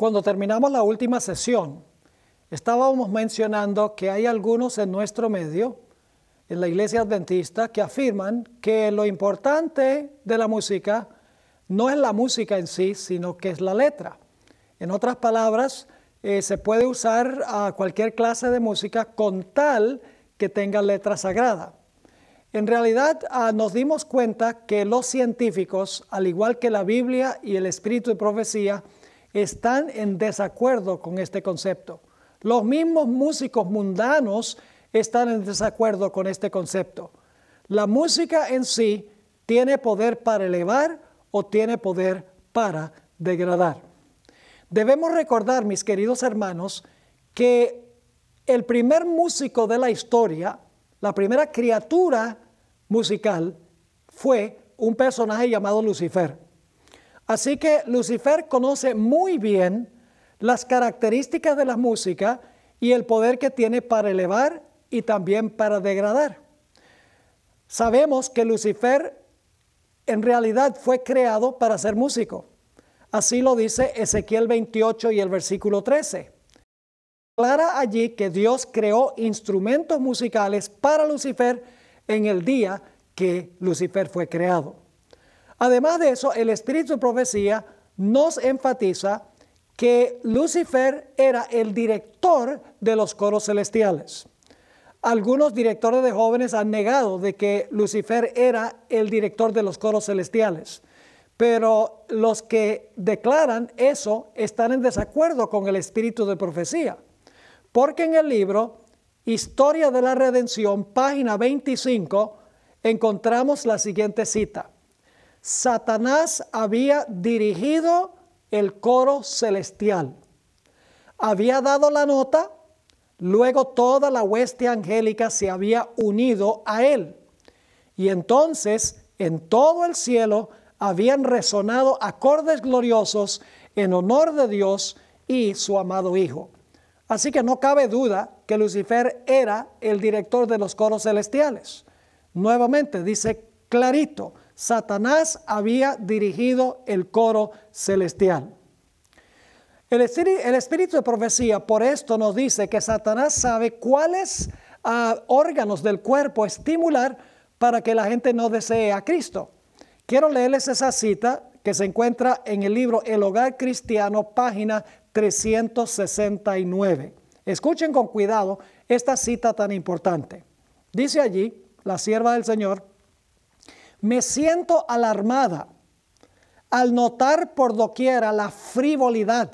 Cuando terminamos la última sesión, estábamos mencionando que hay algunos en nuestro medio, en la iglesia adventista, que afirman que lo importante de la música no es la música en sí, sino que es la letra. En otras palabras, se puede usar a cualquier clase de música con tal que tenga letra sagrada. En realidad, nos dimos cuenta que los científicos, al igual que la Biblia y el espíritu de profecía, están en desacuerdo con este concepto. Los mismos músicos mundanos están en desacuerdo con este concepto. La música en sí tiene poder para elevar o tiene poder para degradar. Debemos recordar, mis queridos hermanos, que el primer músico de la historia, la primera criatura musical, fue un personaje llamado Lucifer. Así que Lucifer conoce muy bien las características de la música y el poder que tiene para elevar y también para degradar. Sabemos que Lucifer en realidad fue creado para ser músico. Así lo dice Ezequiel 28 y el versículo 13. Declara allí que Dios creó instrumentos musicales para Lucifer en el día que Lucifer fue creado. Además de eso, el espíritu de profecía nos enfatiza que Lucifer era el director de los coros celestiales. Algunos directores de jóvenes han negado de que Lucifer era el director de los coros celestiales, pero los que declaran eso están en desacuerdo con el espíritu de profecía, porque en el libro Historia de la Redención, página 25, encontramos la siguiente cita. Satanás había dirigido el coro celestial, había dado la nota, luego toda la hueste angélica se había unido a él, y entonces en todo el cielo habían resonado acordes gloriosos en honor de Dios y su amado Hijo. Así que no cabe duda que Lucifer era el director de los coros celestiales. Nuevamente dice clarito, Satanás había dirigido el coro celestial. El espíritu de profecía por esto nos dice que Satanás sabe cuáles órganos del cuerpo estimular para que la gente no desee a Cristo. Quiero leerles esa cita que se encuentra en el libro El Hogar Cristiano, página 369. Escuchen con cuidado esta cita tan importante. Dice allí la sierva del Señor: me siento alarmada al notar por doquiera la frivolidad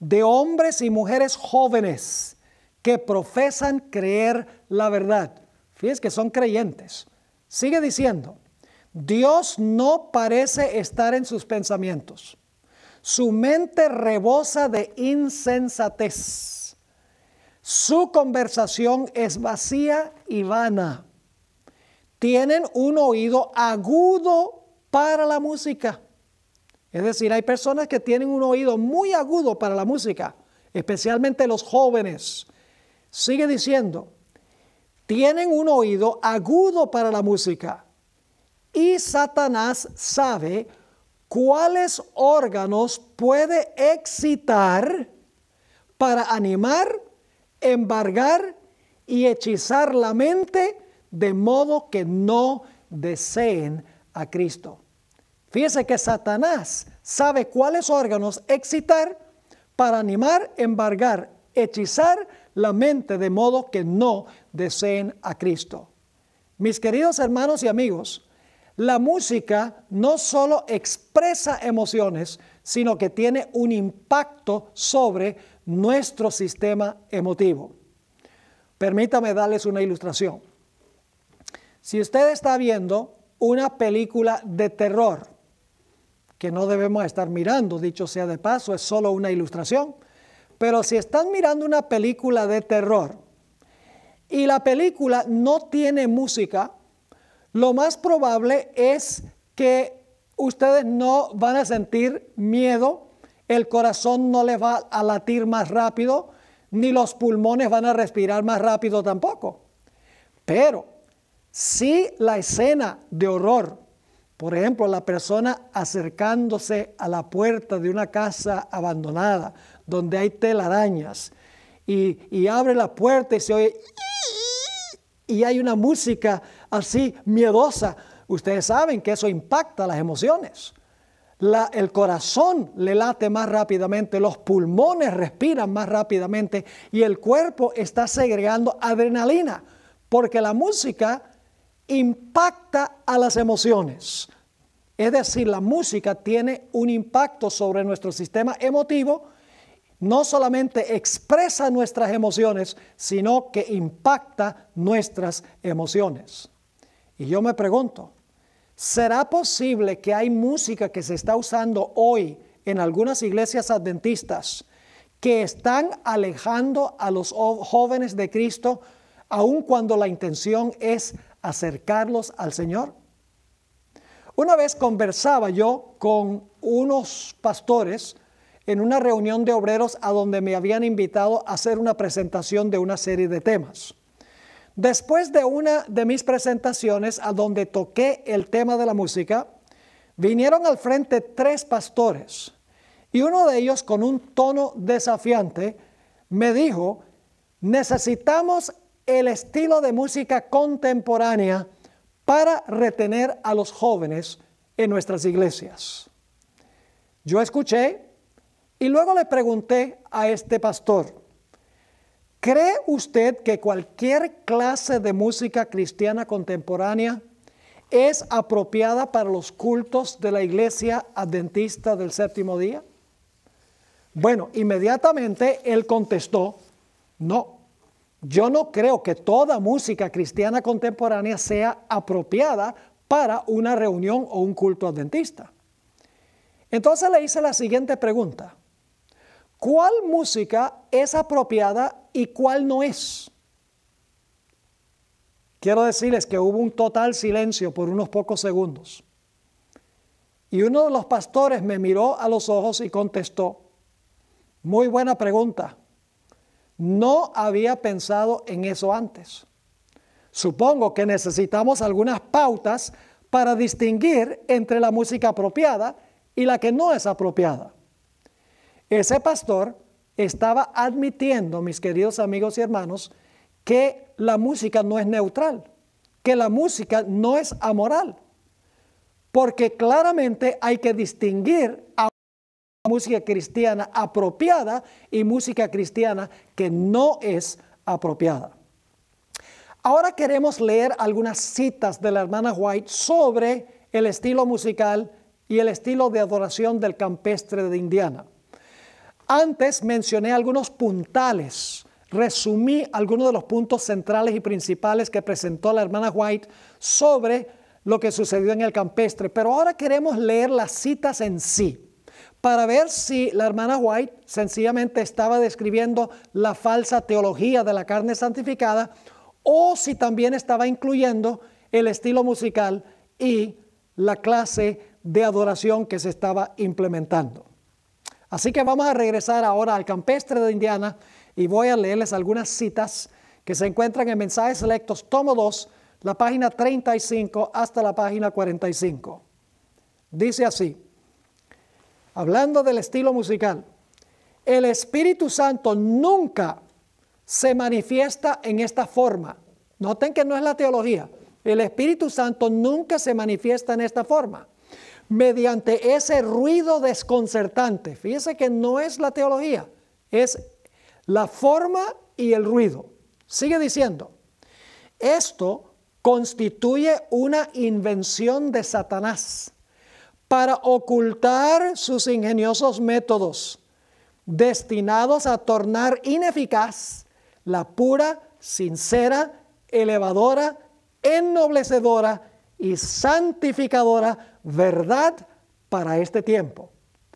de hombres y mujeres jóvenes que profesan creer la verdad. Fíjense que son creyentes. Sigue diciendo, Dios no parece estar en sus pensamientos. Su mente rebosa de insensatez. Su conversación es vacía y vana. Tienen un oído agudo para la música. Es decir, hay personas que tienen un oído muy agudo para la música, especialmente los jóvenes. Sigue diciendo, tienen un oído agudo para la música. Y Satanás sabe cuáles órganos puede excitar para animar, embargar y hechizar la mente de modo que no deseen a Cristo. Fíjese que Satanás sabe cuáles órganos excitar para animar, embargar, hechizar la mente de modo que no deseen a Cristo. Mis queridos hermanos y amigos, la música no solo expresa emociones, sino que tiene un impacto sobre nuestro sistema emotivo. Permítame darles una ilustración. Si usted está viendo una película de terror, que no debemos estar mirando, dicho sea de paso, es solo una ilustración, pero si están mirando una película de terror y la película no tiene música, lo más probable es que ustedes no van a sentir miedo, el corazón no les va a latir más rápido, ni los pulmones van a respirar más rápido tampoco. Pero si la escena de horror Por ejemplo, la persona acercándose a la puerta de una casa abandonada donde hay telarañas y abre la puerta y se oye y hay una música así miedosa. Ustedes saben que eso impacta las emociones. El corazón le late más rápidamente, los pulmones respiran más rápidamente y el cuerpo está segregando adrenalina porque la música impacta a las emociones. Es decir, la música tiene un impacto sobre nuestro sistema emotivo. No solamente expresa nuestras emociones, sino que impacta nuestras emociones. Y yo me pregunto, ¿será posible que hay música que se está usando hoy en algunas iglesias adventistas que están alejando a los jóvenes de Cristo, aun cuando la intención es acercarlos al Señor? Una vez conversaba yo con unos pastores en una reunión de obreros a donde me habían invitado a hacer una presentación de una serie de temas. Después de una de mis presentaciones a donde toqué el tema de la música, vinieron al frente 3 pastores y uno de ellos con un tono desafiante me dijo: necesitamos el estilo de música contemporánea para retener a los jóvenes en nuestras iglesias. Yo escuché y luego le pregunté a este pastor: ¿cree usted que cualquier clase de música cristiana contemporánea es apropiada para los cultos de la iglesia adventista del séptimo día? Bueno, inmediatamente él contestó: no, yo no creo que toda música cristiana contemporánea sea apropiada para una reunión o un culto adventista. Entonces le hice la siguiente pregunta: ¿cuál música es apropiada y cuál no es? Quiero decirles que hubo un total silencio por unos pocos segundos. Y uno de los pastores me miró a los ojos y contestó: muy buena pregunta. No había pensado en eso antes. Supongo que necesitamos algunas pautas para distinguir entre la música apropiada y la que no es apropiada. Ese pastor estaba admitiendo, mis queridos amigos y hermanos, que la música no es neutral, que la música no es amoral, porque claramente hay que distinguir a música cristiana apropiada y música cristiana que no es apropiada. Ahora queremos leer algunas citas de la hermana White sobre el estilo musical y el estilo de adoración del campestre de Indiana. Antes mencioné algunos puntales, resumí algunos de los puntos centrales y principales que presentó la hermana White sobre lo que sucedió en el campestre, pero ahora queremos leer las citas en sí, para ver si la hermana White sencillamente estaba describiendo la falsa teología de la carne santificada o si también estaba incluyendo el estilo musical y la clase de adoración que se estaba implementando. Así que vamos a regresar ahora al campestre de Indiana y voy a leerles algunas citas que se encuentran en Mensajes Selectos, tomo 2, la página 35 hasta la página 45. Dice así, hablando del estilo musical: el Espíritu Santo nunca se manifiesta en esta forma. Noten que no es la teología. El Espíritu Santo nunca se manifiesta en esta forma, mediante ese ruido desconcertante. Fíjense que no es la teología, es la forma y el ruido. Sigue diciendo, esto constituye una invención de Satanás para ocultar sus ingeniosos métodos, destinados a tornar ineficaz la pura, sincera, elevadora, ennoblecedora y santificadora verdad para este tiempo.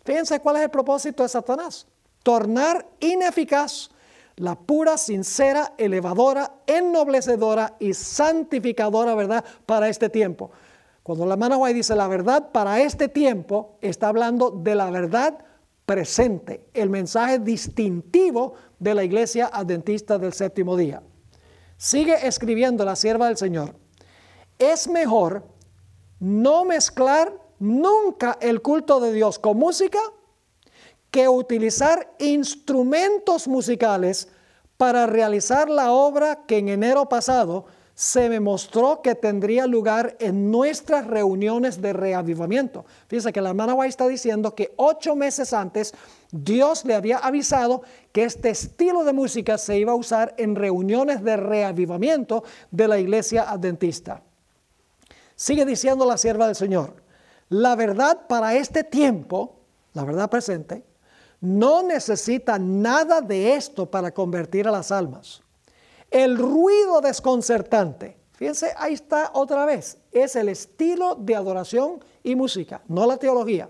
Fíjense cuál es el propósito de Satanás: tornar ineficaz la pura, sincera, elevadora, ennoblecedora y santificadora verdad para este tiempo. Cuando la hermana White dice la verdad para este tiempo, está hablando de la verdad presente, el mensaje distintivo de la iglesia adventista del séptimo día. Sigue escribiendo la sierva del Señor: es mejor no mezclar nunca el culto de Dios con música, que utilizar instrumentos musicales para realizar la obra que en enero pasado se me mostró que tendría lugar en nuestras reuniones de reavivamiento. Fíjense que la hermana White está diciendo que 8 meses antes Dios le había avisado que este estilo de música se iba a usar en reuniones de reavivamiento de la iglesia adventista. Sigue diciendo la sierva del Señor, la verdad para este tiempo, la verdad presente, no necesita nada de esto para convertir a las almas. El ruido desconcertante, fíjense, ahí está otra vez, es el estilo de adoración y música, no la teología.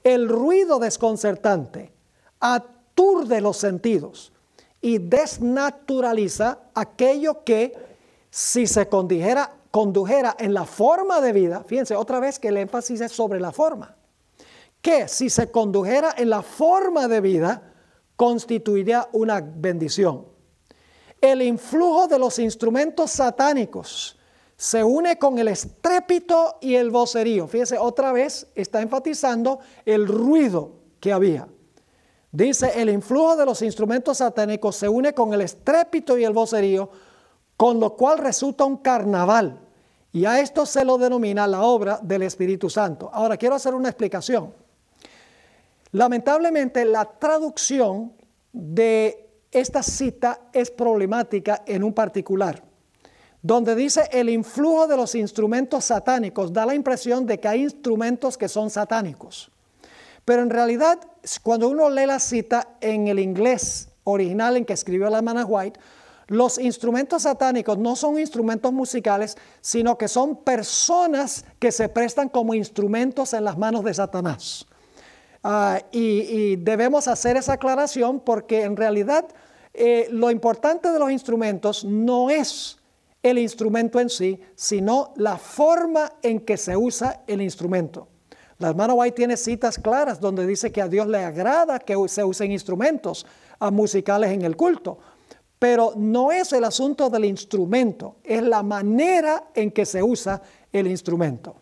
El ruido desconcertante aturde los sentidos y desnaturaliza aquello que, si se condujera en la forma de vida, fíjense otra vez que el énfasis es sobre la forma, que si se condujera en la forma de vida, constituiría una bendición. El influjo de los instrumentos satánicos se une con el estrépito y el vocerío. Fíjese, otra vez está enfatizando el ruido que había. Dice, el influjo de los instrumentos satánicos se une con el estrépito y el vocerío, con lo cual resulta un carnaval. Y a esto se lo denomina la obra del Espíritu Santo. Ahora, quiero hacer una explicación. Lamentablemente, la traducción de esta cita es problemática en un particular. Donde dice el influjo de los instrumentos satánicos, da la impresión de que hay instrumentos que son satánicos. Pero en realidad, cuando uno lee la cita en el inglés original en que escribió la hermana White, los instrumentos satánicos no son instrumentos musicales, sino que son personas que se prestan como instrumentos en las manos de Satanás. Y debemos hacer esa aclaración porque en realidad lo importante de los instrumentos no es el instrumento en sí, sino la forma en que se usa el instrumento. La hermana White tiene citas claras donde dice que a Dios le agrada que se usen instrumentos musicales en el culto, pero no es el asunto del instrumento, es la manera en que se usa el instrumento.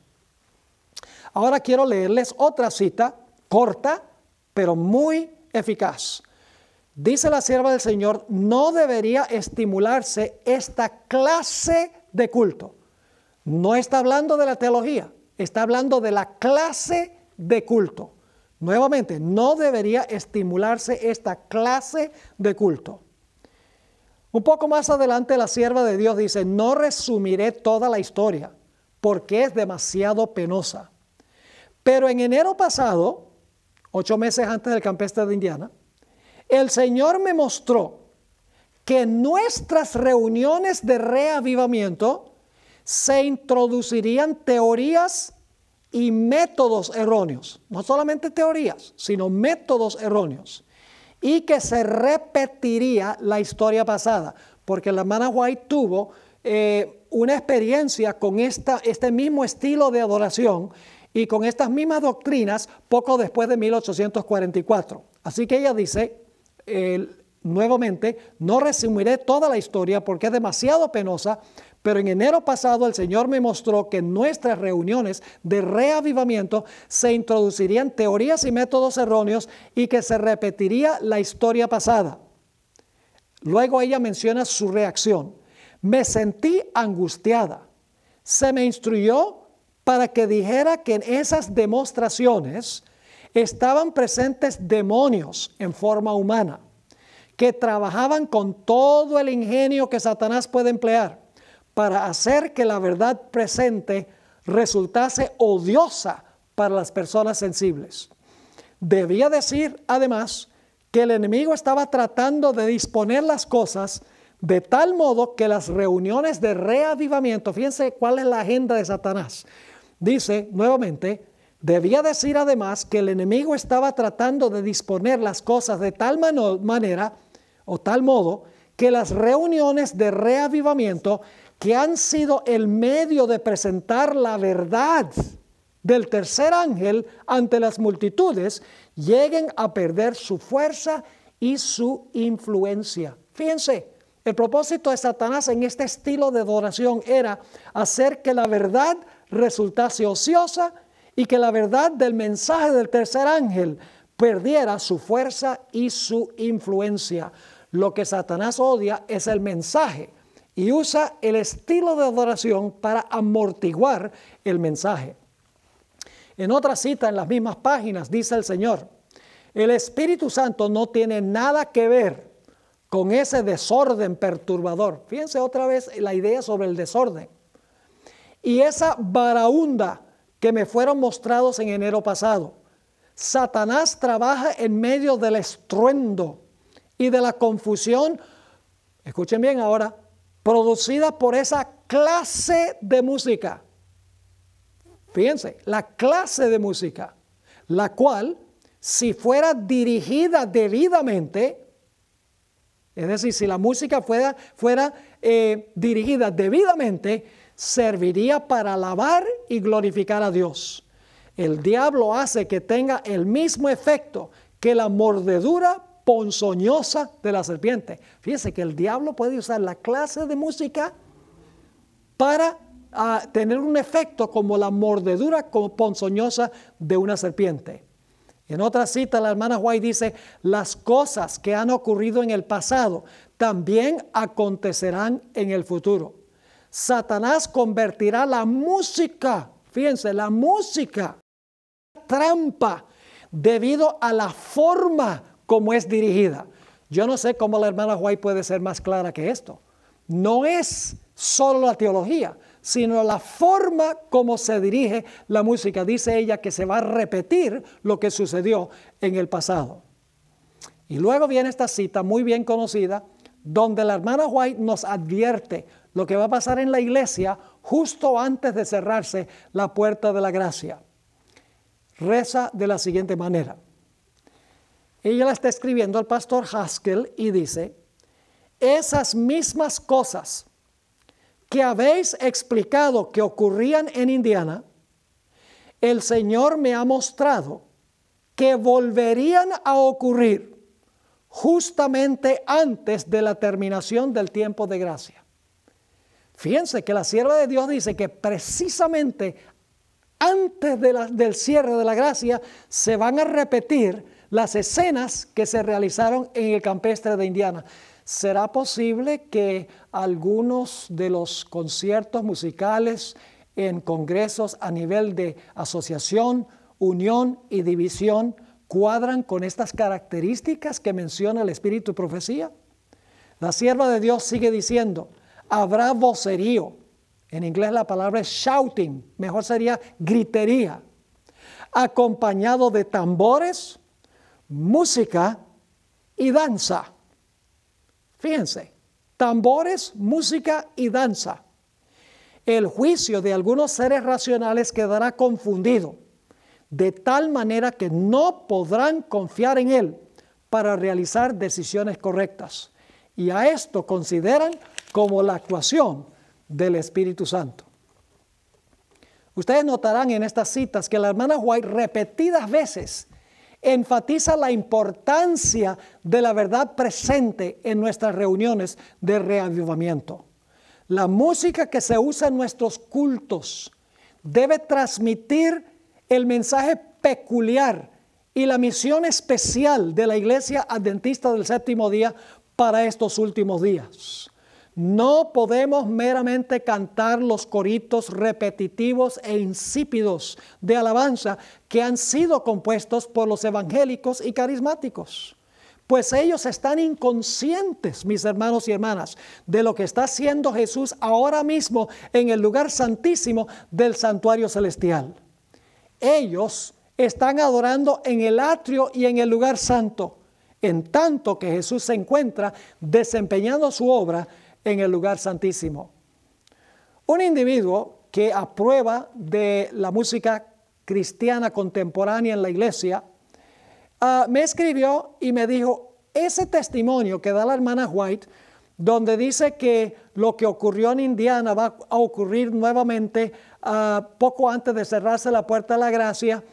Ahora quiero leerles otra cita corta, pero muy eficaz. Dice la sierva del Señor, no debería estimularse esta clase de culto. No está hablando de la teología, está hablando de la clase de culto. Nuevamente, no debería estimularse esta clase de culto. Un poco más adelante la sierva de Dios dice, no resumiré toda la historia porque es demasiado penosa. Pero en enero pasado, 8 meses antes del campestre de Indiana, el Señor me mostró que en nuestras reuniones de reavivamiento se introducirían teorías y métodos erróneos. No solamente teorías, sino métodos erróneos. Y que se repetiría la historia pasada, porque la hermana White tuvo una experiencia con este mismo estilo de adoración y con estas mismas doctrinas poco después de 1844. Así que ella dice, nuevamente, no resumiré toda la historia porque es demasiado penosa, pero en enero pasado el Señor me mostró que en nuestras reuniones de reavivamiento se introducirían teorías y métodos erróneos y que se repetiría la historia pasada. Luego ella menciona su reacción. Me sentí angustiada. Se me instruyó para que dijera que en esas demostraciones estaban presentes demonios en forma humana, que trabajaban con todo el ingenio que Satanás puede emplear para hacer que la verdad presente resultase odiosa para las personas sensibles. Debía decir, además, que el enemigo estaba tratando de disponer las cosas de tal modo que las reuniones de reavivamiento, fíjense cuál es la agenda de Satanás. Dice, nuevamente, debía decir además que el enemigo estaba tratando de disponer las cosas de tal manera o tal modo que las reuniones de reavivamiento que han sido el medio de presentar la verdad del tercer ángel ante las multitudes, lleguen a perder su fuerza y su influencia. Fíjense, el propósito de Satanás en este estilo de adoración era hacer que la verdad resultase ociosa y que la verdad del mensaje del tercer ángel perdiera su fuerza y su influencia. Lo que Satanás odia es el mensaje y usa el estilo de adoración para amortiguar el mensaje. En otra cita en las mismas páginas dice el Señor: el Espíritu Santo no tiene nada que ver con ese desorden perturbador. Fíjense otra vez la idea sobre el desorden. Y esa varaunda que me fueron mostrados en enero pasado. Satanás trabaja en medio del estruendo y de la confusión, escuchen bien ahora, producida por esa clase de música. Fíjense, la clase de música, la cual, si fuera dirigida debidamente, es decir, si la música fuera dirigida debidamente, serviría para alabar y glorificar a Dios. El diablo hace que tenga el mismo efecto que la mordedura ponzoñosa de la serpiente. Fíjense que el diablo puede usar la clase de música para tener un efecto como la mordedura ponzoñosa de una serpiente. En otra cita, la hermana White dice: las cosas que han ocurrido en el pasado también acontecerán en el futuro. Satanás convertirá la música, fíjense, la música, trampa, debido a la forma como es dirigida. Yo no sé cómo la hermana White puede ser más clara que esto. No es solo la teología, sino la forma como se dirige la música. Dice ella que se va a repetir lo que sucedió en el pasado. Y luego viene esta cita muy bien conocida, donde la hermana White nos advierte lo que va a pasar en la iglesia justo antes de cerrarse la puerta de la gracia. Reza de la siguiente manera. Ella la está escribiendo al pastor Haskell y dice: esas mismas cosas que habéis explicado que ocurrían en Indiana, el Señor me ha mostrado que volverían a ocurrir justamente antes de la terminación del tiempo de gracia. Fíjense que la sierva de Dios dice que precisamente antes del cierre de la gracia se van a repetir las escenas que se realizaron en el campestre de Indiana. ¿Será posible que algunos de los conciertos musicales en congresos a nivel de asociación, unión y división cuadran con estas características que menciona el Espíritu de Profecía? La sierva de Dios sigue diciendo: habrá vocerío. En inglés la palabra es shouting, mejor sería gritería, acompañado de tambores, música y danza. Fíjense, tambores, música y danza. El juicio de algunos seres racionales quedará confundido, de tal manera que no podrán confiar en él para realizar decisiones correctas. Y a esto consideran como la actuación del Espíritu Santo. Ustedes notarán en estas citas que la hermana White repetidas veces enfatiza la importancia de la verdad presente en nuestras reuniones de reavivamiento. La música que se usa en nuestros cultos debe transmitir el mensaje peculiar y la misión especial de la Iglesia Adventista del Séptimo Día para estos últimos días. No podemos meramente cantar los coritos repetitivos e insípidos de alabanza que han sido compuestos por los evangélicos y carismáticos, pues ellos están inconscientes, mis hermanos y hermanas, de lo que está haciendo Jesús ahora mismo en el lugar santísimo del santuario celestial. Ellos están adorando en el atrio y en el lugar santo, en tanto que Jesús se encuentra desempeñando su obra en el lugar santísimo. Un individuo que aprueba de la música cristiana contemporánea en la iglesia, me escribió y me dijo: ese testimonio que da la hermana White, donde dice que lo que ocurrió en Indiana va a ocurrir nuevamente poco antes de cerrarse la puerta de la gracia,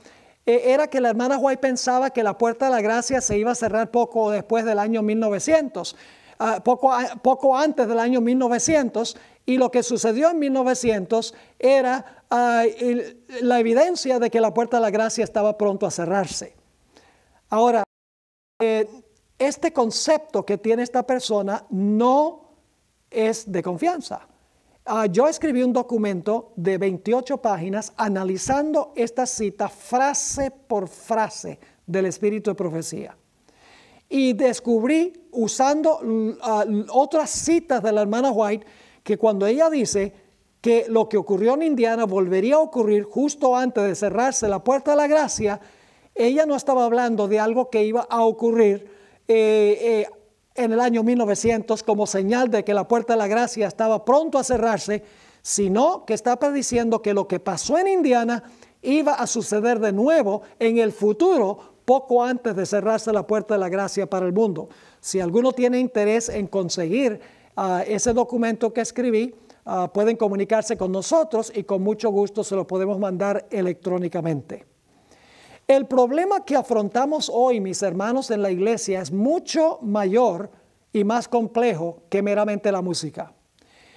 era que la hermana White pensaba que la puerta de la gracia se iba a cerrar poco después del año 1900. poco antes del año 1900, y lo que sucedió en 1900 era la evidencia de que la puerta de la gracia estaba pronto a cerrarse. Ahora, este concepto que tiene esta persona no es de confianza. Yo escribí un documento de 28 páginas analizando esta cita frase por frase del espíritu de profecía. Y descubrí, usando otras citas de la hermana White, que cuando ella dice que lo que ocurrió en Indiana volvería a ocurrir justo antes de cerrarse la puerta de la gracia, ella no estaba hablando de algo que iba a ocurrir en el año 1900 como señal de que la puerta de la gracia estaba pronto a cerrarse, sino que está prediciendo que lo que pasó en Indiana iba a suceder de nuevo en el futuro, poco antes de cerrarse la puerta de la gracia para el mundo. Si alguno tiene interés en conseguir ese documento que escribí, pueden comunicarse con nosotros y con mucho gusto se lo podemos mandar electrónicamente. El problema que afrontamos hoy, mis hermanos, en la iglesia es mucho mayor y más complejo que meramente la música.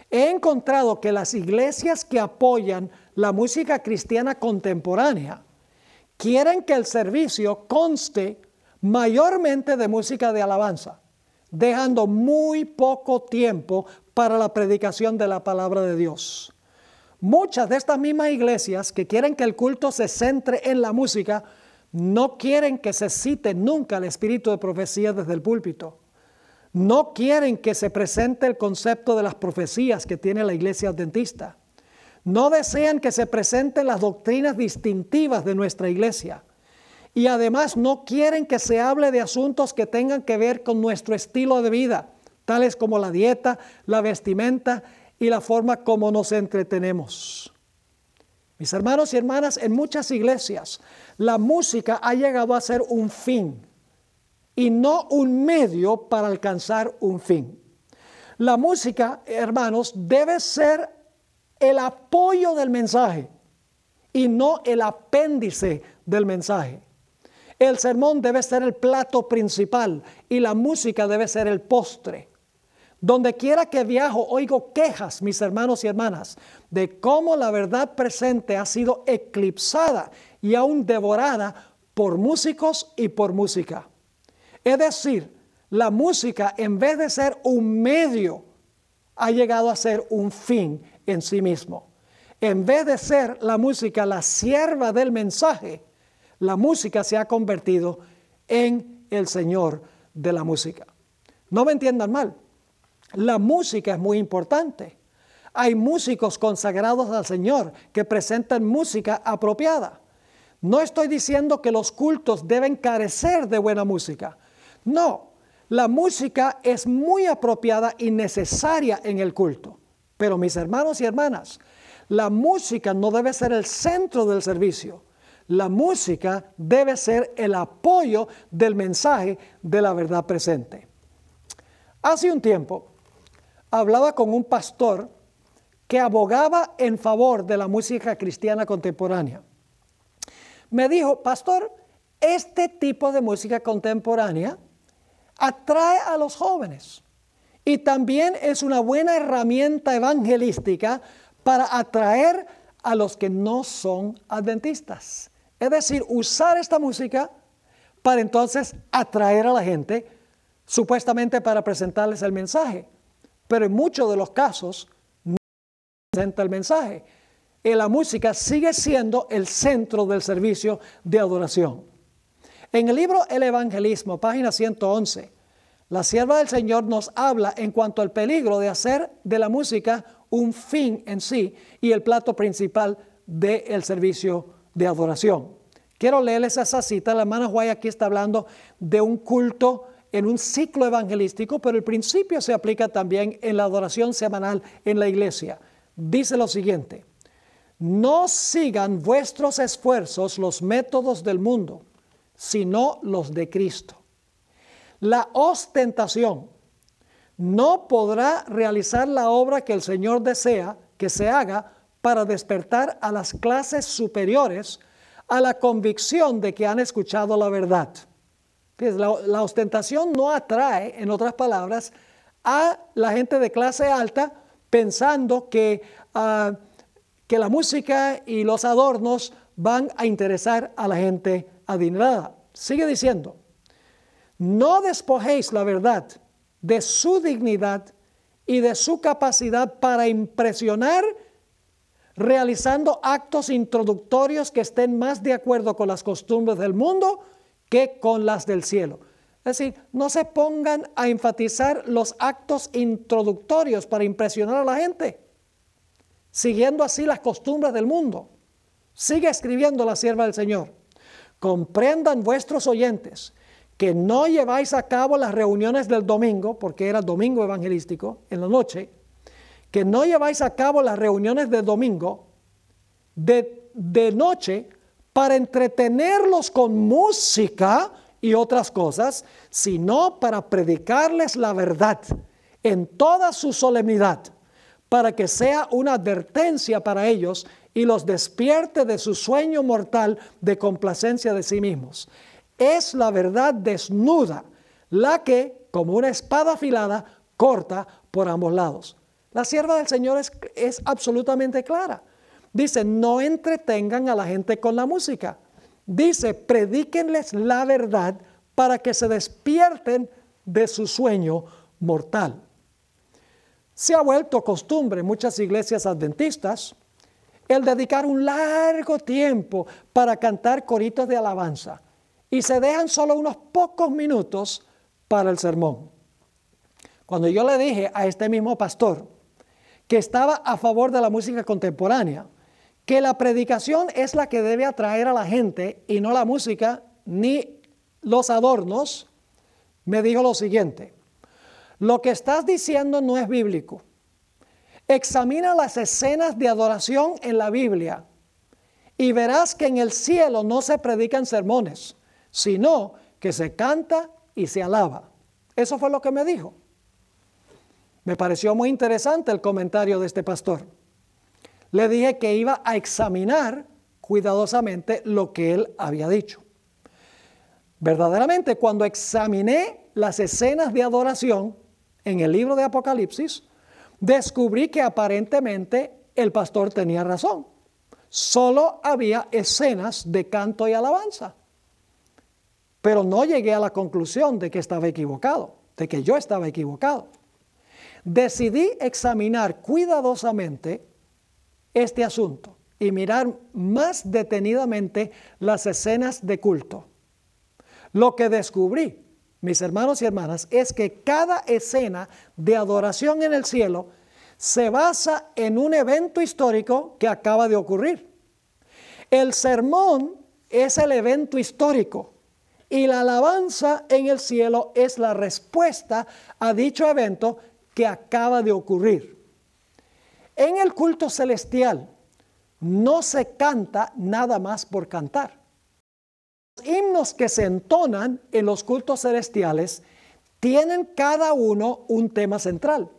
He encontrado que las iglesias que apoyan la música cristiana contemporánea quieren que el servicio conste mayormente de música de alabanza, dejando muy poco tiempo para la predicación de la palabra de Dios. Muchas de estas mismas iglesias que quieren que el culto se centre en la música, no quieren que se cite nunca el espíritu de profecía desde el púlpito. No quieren que se presente el concepto de las profecías que tiene la iglesia adventista. No desean que se presenten las doctrinas distintivas de nuestra iglesia. Y además no quieren que se hable de asuntos que tengan que ver con nuestro estilo de vida, tales como la dieta, la vestimenta y la forma como nos entretenemos. Mis hermanos y hermanas, en muchas iglesias la música ha llegado a ser un fin y no un medio para alcanzar un fin. La música, hermanos, debe ser el apoyo del mensaje y no el apéndice del mensaje. El sermón debe ser el plato principal y la música debe ser el postre. Donde quiera que viajo, oigo quejas, mis hermanos y hermanas, de cómo la verdad presente ha sido eclipsada y aún devorada por músicos y por música. Es decir, la música, en vez de ser un medio, ha llegado a ser un fin en sí mismo. En vez de ser la música la sierva del mensaje, la música se ha convertido en el señor de la música. No me entiendan mal. La música es muy importante. Hay músicos consagrados al Señor que presentan música apropiada. No estoy diciendo que los cultos deben carecer de buena música. No, la música es muy apropiada y necesaria en el culto. Pero mis hermanos y hermanas, la música no debe ser el centro del servicio. La música debe ser el apoyo del mensaje de la verdad presente. Hace un tiempo hablaba con un pastor que abogaba en favor de la música cristiana contemporánea. Me dijo, pastor, este tipo de música contemporánea atrae a los jóvenes y también es una buena herramienta evangelística para atraer a los que no son adventistas. Es decir, usar esta música para entonces atraer a la gente, supuestamente para presentarles el mensaje. Pero en muchos de los casos no presenta el mensaje. Y la música sigue siendo el centro del servicio de adoración. En el libro El Evangelismo, página 111, la sierva del Señor nos habla en cuanto al peligro de hacer de la música un fin en sí y el plato principal del servicio de adoración. Quiero leerles esa cita. La hermana White aquí está hablando de un culto en un ciclo evangelístico, pero el principio se aplica también en la adoración semanal en la iglesia. Dice lo siguiente: no sigan vuestros esfuerzos los métodos del mundo, sino los de Cristo. La ostentación no podrá realizar la obra que el Señor desea que se haga para despertar a las clases superiores a la convicción de que han escuchado la verdad. La ostentación no atrae, en otras palabras, a la gente de clase alta pensando que la música y los adornos van a interesar a la gente adinerada. Sigue diciendo, no despojéis la verdad de su dignidad y de su capacidad para impresionar, realizando actos introductorios que estén más de acuerdo con las costumbres del mundo que con las del cielo. Es decir, no se pongan a enfatizar los actos introductorios para impresionar a la gente, siguiendo así las costumbres del mundo. Sigue escribiendo la sierva del Señor. Comprendan vuestros oyentes que no lleváis a cabo las reuniones del domingo, porque era domingo evangelístico, en la noche, que no lleváis a cabo las reuniones del domingo de noche para entretenerlos con música y otras cosas, sino para predicarles la verdad en toda su solemnidad, para que sea una advertencia para ellos y los despierte de su sueño mortal de complacencia de sí mismos. Es la verdad desnuda, la que, como una espada afilada, corta por ambos lados. La sierva del Señor es absolutamente clara. Dice, no entretengan a la gente con la música. Dice, predíquenles la verdad para que se despierten de su sueño mortal. Se ha vuelto costumbre en muchas iglesias adventistas el dedicar un largo tiempo para cantar coritos de alabanza y se dejan solo unos pocos minutos para el sermón. Cuando yo le dije a este mismo pastor que estaba a favor de la música contemporánea, que la predicación es la que debe atraer a la gente y no la música ni los adornos, me dijo lo siguiente: lo que estás diciendo no es bíblico. Examina las escenas de adoración en la Biblia y verás que en el cielo no se predican sermones, sino que se canta y se alaba. Eso fue lo que me dijo. Me pareció muy interesante el comentario de este pastor. Le dije que iba a examinar cuidadosamente lo que él había dicho. Verdaderamente, cuando examiné las escenas de adoración en el libro de Apocalipsis, descubrí que aparentemente el pastor tenía razón. Solo había escenas de canto y alabanza. Pero no llegué a la conclusión de que estaba equivocado, de que yo estaba equivocado. Decidí examinar cuidadosamente este asunto y mirar más detenidamente las escenas de culto. Lo que descubrí, mis hermanos y hermanas, es que cada escena de adoración en el cielo se basa en un evento histórico que acaba de ocurrir. El sermón es el evento histórico y la alabanza en el cielo es la respuesta a dicho evento que acaba de ocurrir. En el culto celestial no se canta nada más por cantar. Los himnos que se entonan en los cultos celestiales tienen cada uno un tema central,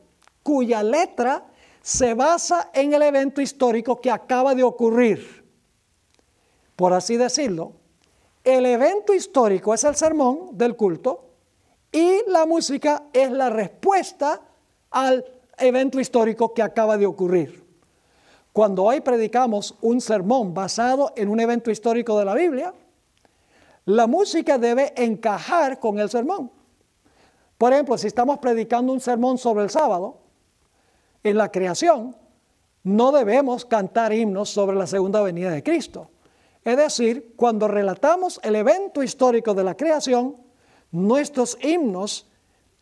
cuya letra se basa en el evento histórico que acaba de ocurrir. Por así decirlo, el evento histórico es el sermón del culto y la música es la respuesta al evento histórico que acaba de ocurrir. Cuando hoy predicamos un sermón basado en un evento histórico de la Biblia, la música debe encajar con el sermón. Por ejemplo, si estamos predicando un sermón sobre el sábado, en la creación, no debemos cantar himnos sobre la segunda venida de Cristo. Es decir, cuando relatamos el evento histórico de la creación, nuestros himnos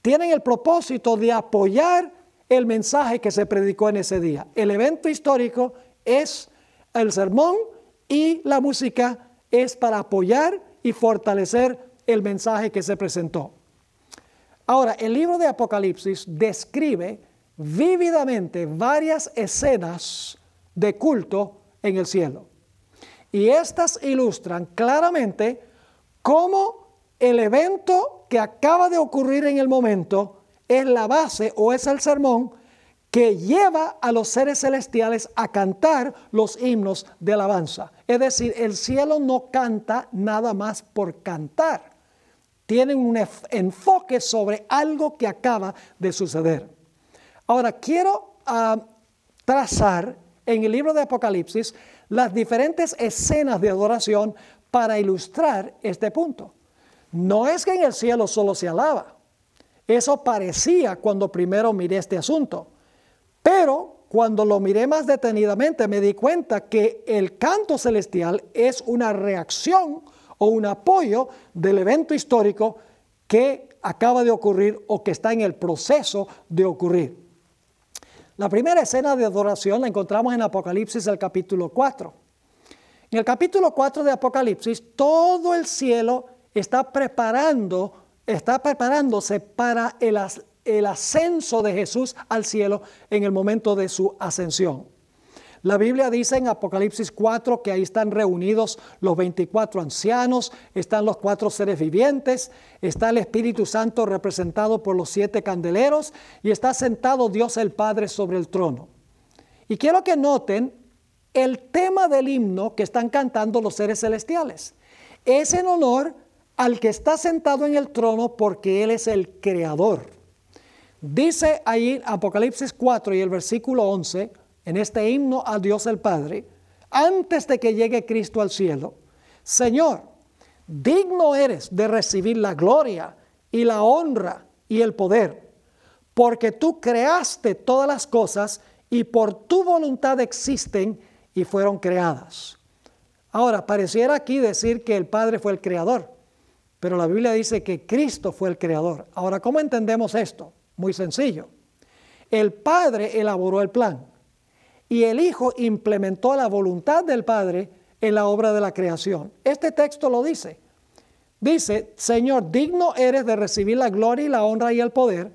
tienen el propósito de apoyar el mensaje que se predicó en ese día. El evento histórico es el sermón y la música es para apoyar y fortalecer el mensaje que se presentó. Ahora, el libro de Apocalipsis describe vívidamente varias escenas de culto en el cielo. Y estas ilustran claramente cómo el evento que acaba de ocurrir en el momento es la base o es el sermón que lleva a los seres celestiales a cantar los himnos de alabanza. Es decir, el cielo no canta nada más por cantar. tienen un enfoque sobre algo que acaba de suceder. Ahora, quiero trazar en el libro de Apocalipsis las diferentes escenas de adoración para ilustrar este punto. No es que en el cielo solo se alaba. Eso parecía cuando primero miré este asunto. Pero cuando lo miré más detenidamente me di cuenta que el canto celestial es una reacción o un apoyo del evento histórico que acaba de ocurrir o que está en el proceso de ocurrir. La primera escena de adoración la encontramos en Apocalipsis, el capítulo 4. En el capítulo 4 de Apocalipsis, todo el cielo está preparándose para el ascenso de Jesús al cielo en el momento de su ascensión. La Biblia dice en Apocalipsis 4 que ahí están reunidos los 24 ancianos, están los 4 seres vivientes, está el Espíritu Santo representado por los 7 candeleros y está sentado Dios el Padre sobre el trono. Y quiero que noten el tema del himno que están cantando los seres celestiales. Es en honor al que está sentado en el trono porque Él es el creador. Dice ahí Apocalipsis 4 y el versículo 11, en este himno a Dios el Padre, antes de que llegue Cristo al cielo: Señor, digno eres de recibir la gloria y la honra y el poder, porque tú creaste todas las cosas y por tu voluntad existen y fueron creadas. Ahora, pareciera aquí decir que el Padre fue el creador, pero la Biblia dice que Cristo fue el creador. Ahora, ¿cómo entendemos esto? Muy sencillo. El Padre elaboró el plan y el Hijo implementó la voluntad del Padre en la obra de la creación. Este texto lo dice. Dice: Señor, digno eres de recibir la gloria y la honra y el poder,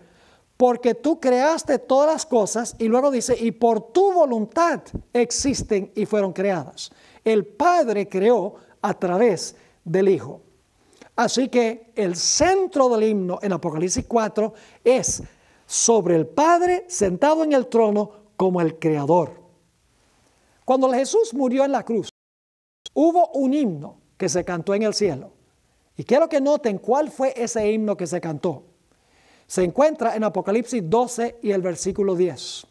porque tú creaste todas las cosas, y luego dice, y por tu voluntad existen y fueron creadas. El Padre creó a través del Hijo. Así que el centro del himno en Apocalipsis 4 es sobre el Padre sentado en el trono como el creador. Cuando Jesús murió en la cruz, hubo un himno que se cantó en el cielo. Y quiero que noten cuál fue ese himno que se cantó. Se encuentra en Apocalipsis 12 y el versículo 10.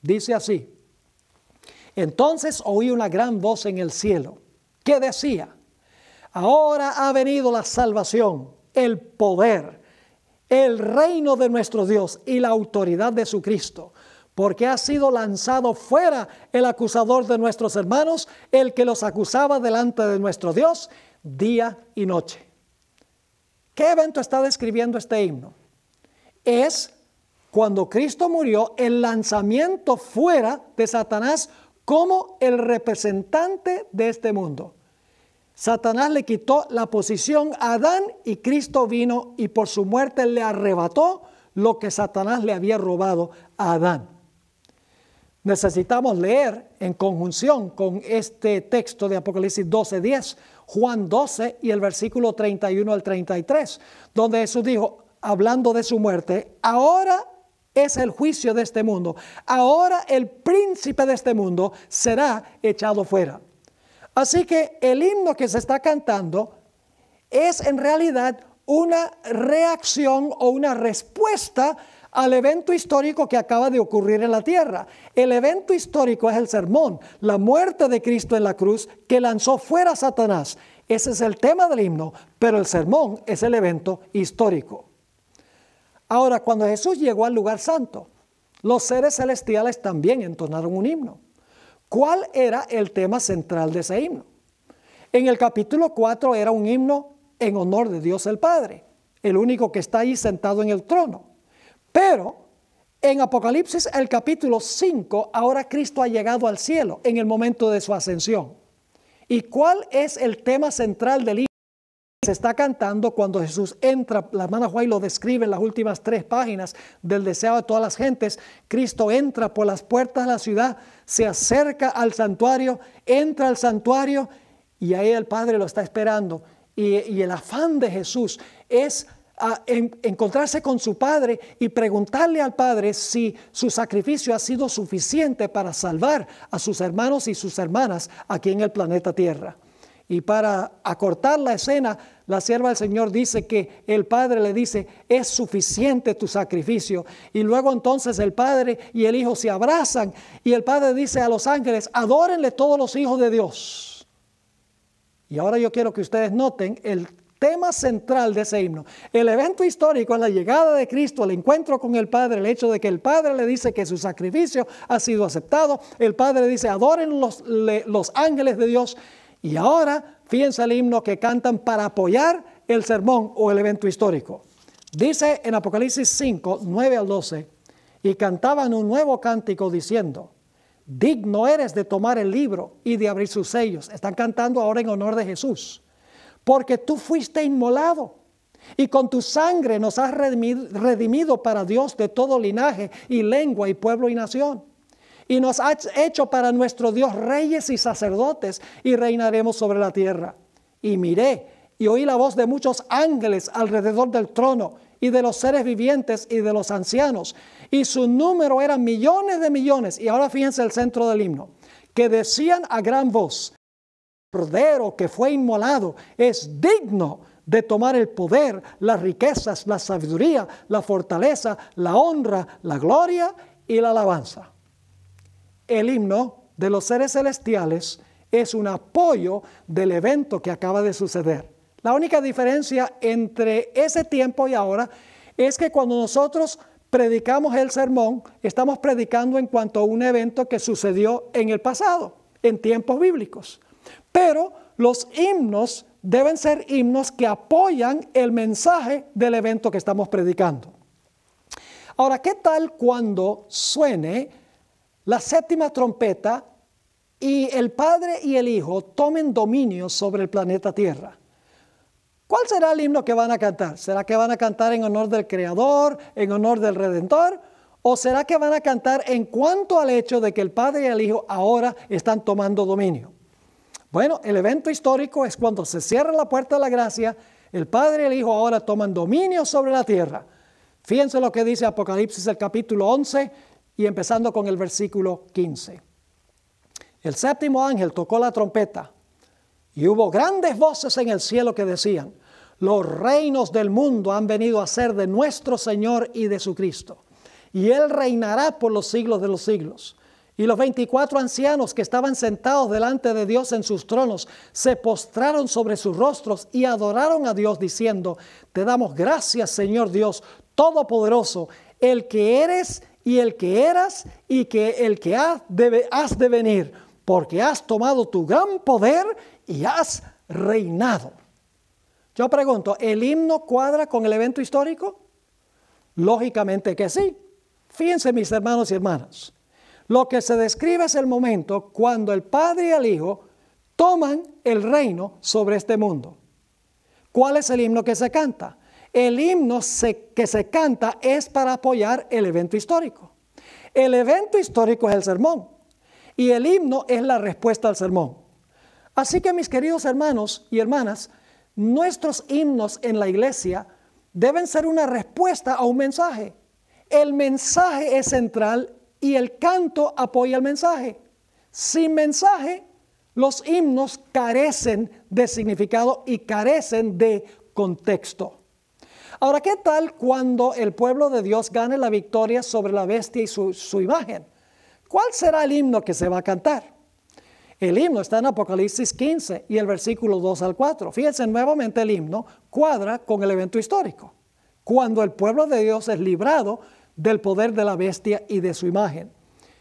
Dice así: Entonces oí una gran voz en el cielo que decía: Ahora ha venido la salvación, el poder, el reino de nuestro Dios y la autoridad de su Cristo, porque ha sido lanzado fuera el acusador de nuestros hermanos, el que los acusaba delante de nuestro Dios día y noche. ¿Qué evento está describiendo este himno? Es cuando Cristo murió, el lanzamiento fuera de Satanás como el representante de este mundo. Satanás le quitó la posición a Adán y Cristo vino y por su muerte le arrebató lo que Satanás le había robado a Adán. Necesitamos leer en conjunción con este texto de Apocalipsis 12:10, Juan 12 y el versículo 31 al 33, donde Jesús dijo, hablando de su muerte: ahora es el juicio de este mundo, ahora el príncipe de este mundo será echado fuera. Así que el himno que se está cantando es en realidad una reacción o una respuesta al evento histórico que acaba de ocurrir en la tierra. El evento histórico es el sermón, la muerte de Cristo en la cruz que lanzó fuera a Satanás. Ese es el tema del himno, pero el sermón es el evento histórico. Ahora, cuando Jesús llegó al lugar santo, los seres celestiales también entonaron un himno. ¿Cuál era el tema central de ese himno? En el capítulo 4 era un himno en honor de Dios el Padre, el único que está ahí sentado en el trono. Pero en Apocalipsis, el capítulo 5, ahora Cristo ha llegado al cielo en el momento de su ascensión. ¿Y cuál es el tema central del himno que se está cantando cuando Jesús entra? La hermana White lo describe en las últimas 3 páginas del deseo de todas las gentes. Cristo entra por las puertas de la ciudad, se acerca al santuario, entra al santuario y ahí el Padre lo está esperando. Y el afán de Jesús es encontrarse con su Padre y preguntarle al Padre si su sacrificio ha sido suficiente para salvar a sus hermanos y sus hermanas aquí en el planeta Tierra. Y para acortar la escena, la sierva del Señor dice que el Padre le dice, es suficiente tu sacrificio. Y luego entonces el Padre y el Hijo se abrazan y el Padre dice a los ángeles, adórenle todos los hijos de Dios. Y ahora yo quiero que ustedes noten el tema central de ese himno. El evento histórico es la llegada de Cristo, el encuentro con el Padre, el hecho de que el Padre le dice que su sacrificio ha sido aceptado. El Padre le dice, adoren los ángeles de Dios. Y ahora, fíjense el himno que cantan para apoyar el sermón o el evento histórico. Dice en Apocalipsis 5, 9 al 12, y cantaban un nuevo cántico diciendo, digno eres de tomar el libro y de abrir sus sellos. Están cantando ahora en honor de Jesús. Porque tú fuiste inmolado y con tu sangre nos has redimido para Dios de todo linaje y lengua y pueblo y nación. Y nos has hecho para nuestro Dios reyes y sacerdotes y reinaremos sobre la tierra. Y miré y oí la voz de muchos ángeles alrededor del trono y de los seres vivientes y de los ancianos. Y su número eran millones de millones. Y ahora fíjense el centro del himno. Que decían a gran voz, el Cordero que fue inmolado es digno de tomar el poder, las riquezas, la sabiduría, la fortaleza, la honra, la gloria y la alabanza. El himno de los seres celestiales es un apoyo del evento que acaba de suceder. La única diferencia entre ese tiempo y ahora es que cuando nosotros predicamos el sermón, estamos predicando en cuanto a un evento que sucedió en el pasado, en tiempos bíblicos. Pero los himnos deben ser himnos que apoyan el mensaje del evento que estamos predicando. Ahora, ¿qué tal cuando suene la séptima trompeta y el Padre y el Hijo tomen dominio sobre el planeta Tierra? ¿Cuál será el himno que van a cantar? ¿Será que van a cantar en honor del Creador, en honor del Redentor? ¿O será que van a cantar en cuanto al hecho de que el Padre y el Hijo ahora están tomando dominio? Bueno, el evento histórico es cuando se cierra la puerta de la gracia, el Padre y el Hijo ahora toman dominio sobre la tierra. Fíjense lo que dice Apocalipsis el capítulo 11 y empezando con el versículo 15. El séptimo ángel tocó la trompeta y hubo grandes voces en el cielo que decían, los reinos del mundo han venido a ser de nuestro Señor y de su Cristo, y Él reinará por los siglos de los siglos. Y los 24 ancianos que estaban sentados delante de Dios en sus tronos se postraron sobre sus rostros y adoraron a Dios diciendo, te damos gracias, Señor Dios Todopoderoso, el que eres y el que eras y que el que has de venir, porque has tomado tu gran poder y has reinado. Yo pregunto, ¿el himno cuadra con el evento histórico? Lógicamente que sí. Fíjense, mis hermanos y hermanas. Lo que se describe es el momento cuando el Padre y el Hijo toman el reino sobre este mundo. ¿Cuál es el himno que se canta? El himno que se canta es para apoyar el evento histórico. El evento histórico es el sermón y el himno es la respuesta al sermón. Así que, mis queridos hermanos y hermanas, nuestros himnos en la iglesia deben ser una respuesta a un mensaje. El mensaje es central y el canto apoya el mensaje. Sin mensaje, los himnos carecen de significado y carecen de contexto. Ahora, ¿qué tal cuando el pueblo de Dios gane la victoria sobre la bestia y su imagen? ¿Cuál será el himno que se va a cantar? El himno está en Apocalipsis 15 y el versículo 2 al 4. Fíjense, nuevamente el himno cuadra con el evento histórico. Cuando el pueblo de Dios es librado del poder de la bestia y de su imagen.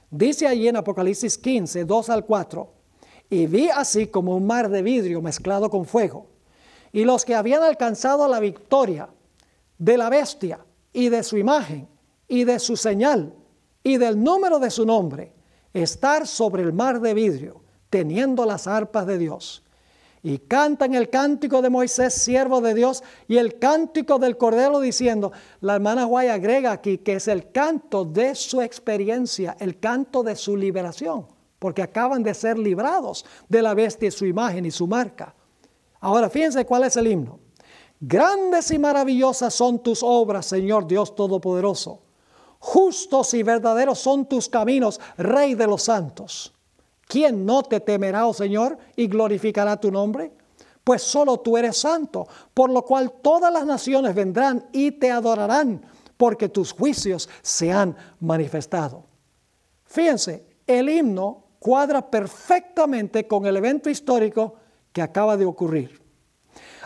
Dice allí en Apocalipsis 15, 2 al 4, y vi así como un mar de vidrio mezclado con fuego, y los que habían alcanzado la victoria de la bestia y de su imagen y de su señal y del número de su nombre, estar sobre el mar de vidrio, teniendo las arpas de Dios. Y cantan el cántico de Moisés, siervo de Dios, y el cántico del Cordero diciendo, la hermana White agrega aquí que es el canto de su experiencia, el canto de su liberación, porque acaban de ser librados de la bestia y su imagen y su marca. Ahora fíjense cuál es el himno. Grandes y maravillosas son tus obras, Señor Dios Todopoderoso. Justos y verdaderos son tus caminos, Rey de los santos. ¿Quién no te temerá, oh Señor, y glorificará tu nombre? pues solo tú eres santo, por lo cual todas las naciones vendrán y te adorarán, porque tus juicios se han manifestado. Fíjense, el himno cuadra perfectamente con el evento histórico que acaba de ocurrir.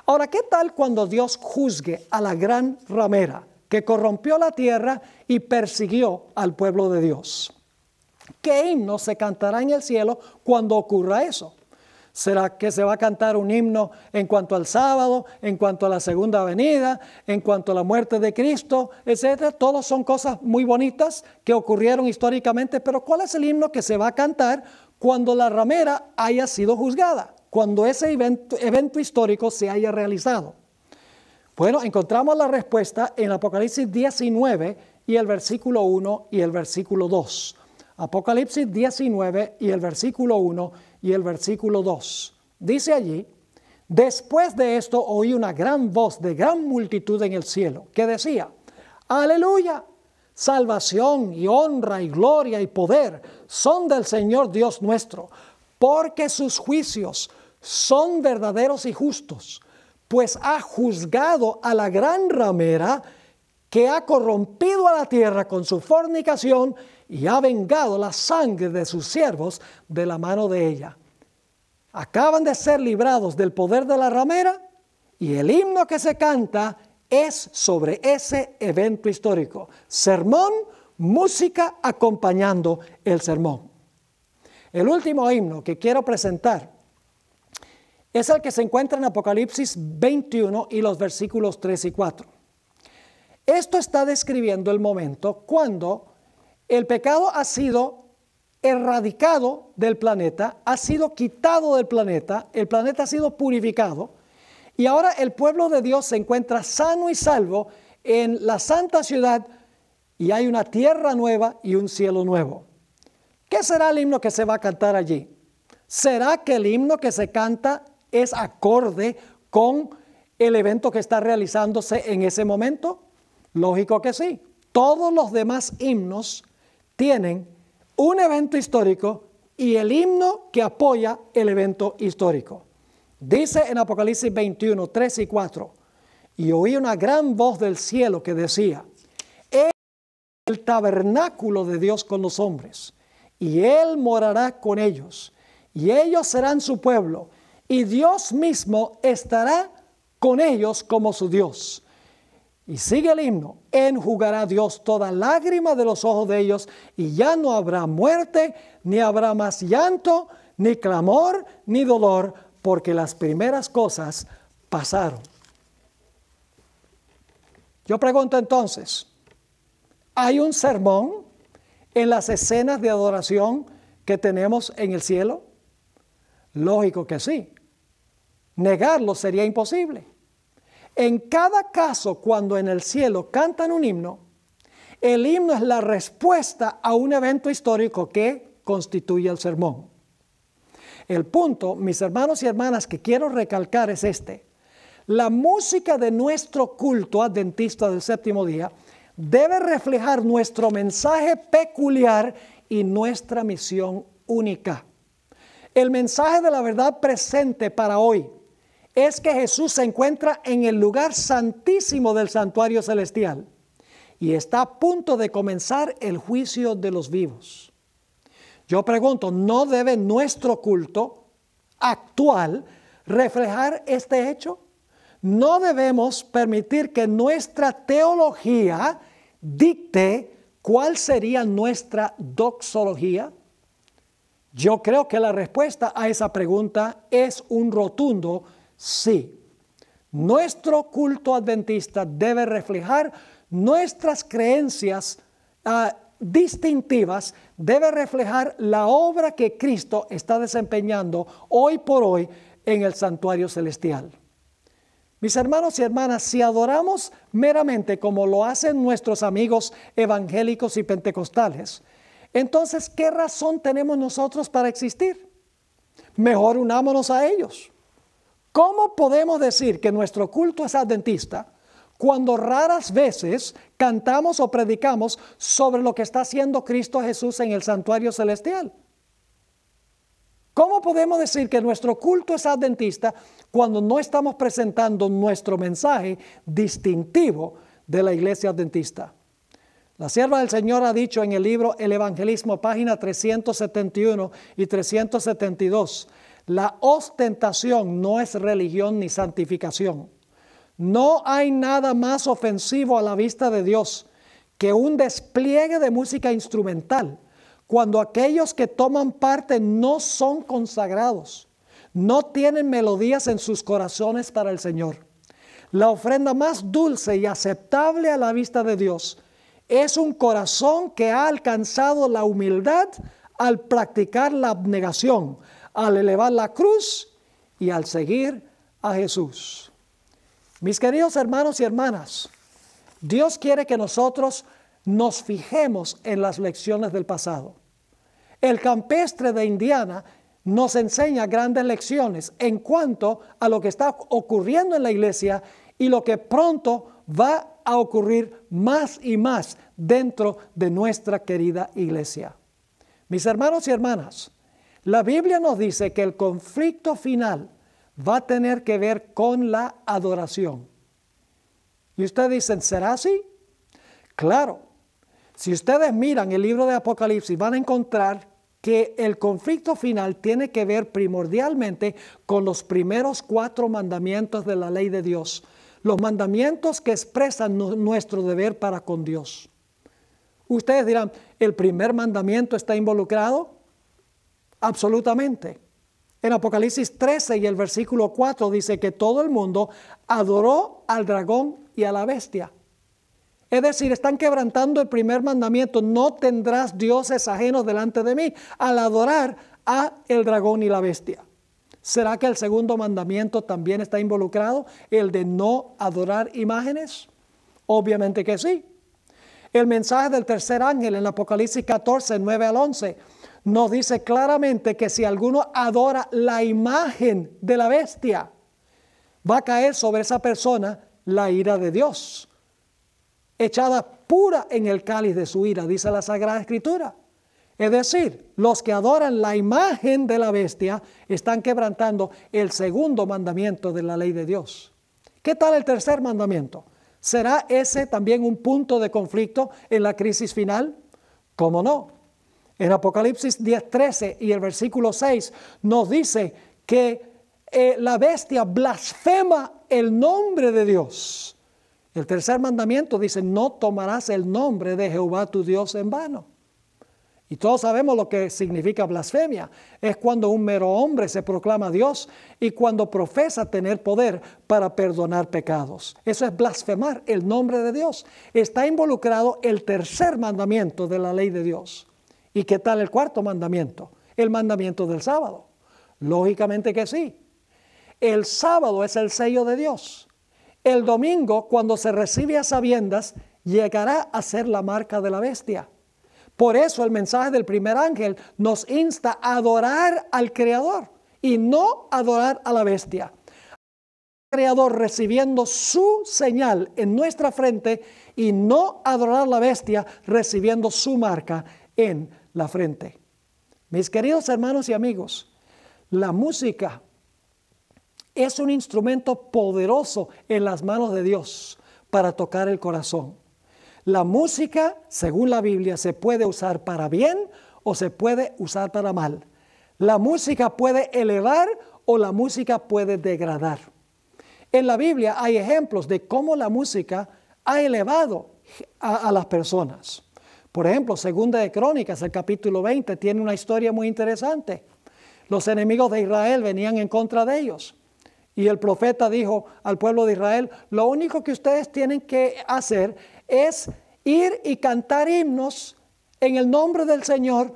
Ahora, ¿qué tal cuando Dios juzgue a la gran ramera que corrompió la tierra y persiguió al pueblo de Dios? ¿Qué himno se cantará en el cielo cuando ocurra eso? ¿Será que se va a cantar un himno en cuanto al sábado, en cuanto a la segunda venida, en cuanto a la muerte de Cristo, etcétera? Todos son cosas muy bonitas que ocurrieron históricamente, pero ¿cuál es el himno que se va a cantar cuando la ramera haya sido juzgada? Cuando ese evento histórico se haya realizado. Bueno, encontramos la respuesta en Apocalipsis 19 y el versículo 1 y el versículo 2. Apocalipsis 19 y el versículo 1 y el versículo 2. Dice allí: después de esto oí una gran voz de gran multitud en el cielo que decía: aleluya, salvación y honra y gloria y poder son del Señor Dios nuestro, porque sus juicios son verdaderos y justos, pues ha juzgado a la gran ramera que ha corrompido a la tierra con su fornicación y ha vengado la sangre de sus siervos de la mano de ella. Acaban de ser librados del poder de la ramera y el himno que se canta es sobre ese evento histórico. Sermón, música acompañando el sermón. El último himno que quiero presentar es el que se encuentra en Apocalipsis 21 y los versículos 3 y 4. Esto está describiendo el momento cuando el pecado ha sido erradicado del planeta, ha sido quitado del planeta, el planeta ha sido purificado y ahora el pueblo de Dios se encuentra sano y salvo en la santa ciudad y hay una tierra nueva y un cielo nuevo. ¿Qué será el himno que se va a cantar allí? ¿Será que el himno que se canta es acorde con el evento que está realizándose en ese momento? Lógico que sí. Todos los demás himnos tienen un evento histórico y el himno que apoya el evento histórico. Dice en Apocalipsis 21, 3 y 4, y oí una gran voz del cielo que decía: el tabernáculo de Dios con los hombres, y Él morará con ellos, y ellos serán su pueblo, y Dios mismo estará con ellos como su Dios. Y sigue el himno: enjugará Dios toda lágrima de los ojos de ellos, y ya no habrá muerte, ni habrá más llanto, ni clamor, ni dolor, porque las primeras cosas pasaron. Yo pregunto entonces, ¿hay un sermón en las escenas de adoración que tenemos en el cielo? Lógico que sí. Negarlo sería imposible. En cada caso, cuando en el cielo cantan un himno, el himno es la respuesta a un evento histórico que constituye el sermón. El punto, mis hermanos y hermanas, que quiero recalcar es este: la música de nuestro culto adventista del séptimo día debe reflejar nuestro mensaje peculiar y nuestra misión única. El mensaje de la verdad presente para hoy es que Jesús se encuentra en el lugar santísimo del santuario celestial y está a punto de comenzar el juicio de los vivos. Yo pregunto, ¿no debe nuestro culto actual reflejar este hecho? ¿No debemos permitir que nuestra teología dicte cuál sería nuestra doxología? Yo creo que la respuesta a esa pregunta es un rotundo sí. Nuestro culto adventista debe reflejar nuestras creencias distintivas, debe reflejar la obra que Cristo está desempeñando hoy por hoy en el santuario celestial. Mis hermanos y hermanas, si adoramos meramente como lo hacen nuestros amigos evangélicos y pentecostales, entonces, ¿qué razón tenemos nosotros para existir? Mejor unámonos a ellos. ¿Cómo podemos decir que nuestro culto es adventista cuando raras veces cantamos o predicamos sobre lo que está haciendo Cristo Jesús en el santuario celestial? ¿Cómo podemos decir que nuestro culto es adventista cuando no estamos presentando nuestro mensaje distintivo de la iglesia adventista? La sierva del Señor ha dicho en el libro El Evangelismo, página 371 y 372, la ostentación no es religión ni santificación. No hay nada más ofensivo a la vista de Dios que un despliegue de música instrumental, cuando aquellos que toman parte no son consagrados, no tienen melodías en sus corazones para el Señor. La ofrenda más dulce y aceptable a la vista de Dios es un corazón que ha alcanzado la humildad al practicar la abnegación, al elevar la cruz y al seguir a Jesús. Mis queridos hermanos y hermanas, Dios quiere que nosotros nos fijemos en las lecciones del pasado. El campestre de Indiana nos enseña grandes lecciones en cuanto a lo que está ocurriendo en la iglesia y lo que pronto va a ocurrir más y más dentro de nuestra querida iglesia. Mis hermanos y hermanas, la Biblia nos dice que el conflicto final va a tener que ver con la adoración. Y ustedes dicen, ¿será así? Claro, si ustedes miran el libro de Apocalipsis van a encontrar que el conflicto final tiene que ver primordialmente con los primeros 4 mandamientos de la ley de Dios. Los mandamientos que expresan nuestro deber para con Dios. Ustedes dirán, ¿el primer mandamiento está involucrado? Absolutamente. En Apocalipsis 13 y el versículo 4 dice que todo el mundo adoró al dragón y a la bestia. Es decir, están quebrantando el primer mandamiento, no tendrás dioses ajenos delante de mí, al adorar a el dragón y la bestia. ¿Será que el segundo mandamiento también está involucrado, el de no adorar imágenes? Obviamente que sí. El mensaje del tercer ángel en Apocalipsis 14, 9 al 11, nos dice claramente que si alguno adora la imagen de la bestia, va a caer sobre esa persona la ira de Dios, echada pura en el cáliz de su ira, dice la Sagrada Escritura. Es decir, los que adoran la imagen de la bestia están quebrantando el segundo mandamiento de la ley de Dios. ¿Qué tal el tercer mandamiento? ¿Será ese también un punto de conflicto en la crisis final? ¿Cómo no? En Apocalipsis 10:13 y el versículo 6 nos dice que la bestia blasfema el nombre de Dios. El tercer mandamiento dice, no tomarás el nombre de Jehová tu Dios en vano. Y todos sabemos lo que significa blasfemia. Es cuando un mero hombre se proclama Dios y cuando profesa tener poder para perdonar pecados. Eso es blasfemar el nombre de Dios. Está involucrado el tercer mandamiento de la ley de Dios. ¿Y qué tal el cuarto mandamiento? El mandamiento del sábado. Lógicamente que sí. El sábado es el sello de Dios. El domingo, cuando se recibe a sabiendas, llegará a ser la marca de la bestia. Por eso el mensaje del primer ángel nos insta a adorar al Creador y no adorar a la bestia. El Creador recibiendo su señal en nuestra frente y no adorar a la bestia recibiendo su marca en la frente. Mis queridos hermanos y amigos, la música es un instrumento poderoso en las manos de Dios para tocar el corazón. La música, según la Biblia, se puede usar para bien o se puede usar para mal. La música puede elevar o la música puede degradar. En la Biblia hay ejemplos de cómo la música ha elevado a las personas. Por ejemplo, Segunda de Crónicas, el capítulo 20, tiene una historia muy interesante. Los enemigos de Israel venían en contra de ellos. Y el profeta dijo al pueblo de Israel, lo único que ustedes tienen que hacer es ir y cantar himnos en el nombre del Señor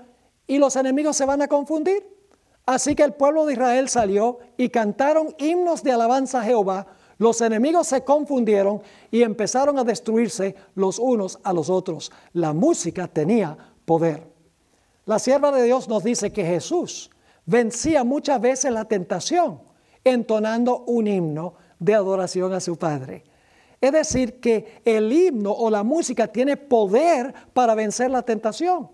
y los enemigos se van a confundir. Así que el pueblo de Israel salió y cantaron himnos de alabanza a Jehová. Los enemigos se confundieron y empezaron a destruirse los unos a los otros. La música tenía poder. La sierva de Dios nos dice que Jesús vencía muchas veces la tentación entonando un himno de adoración a su Padre. Es decir, que el himno o la música tiene poder para vencer la tentación.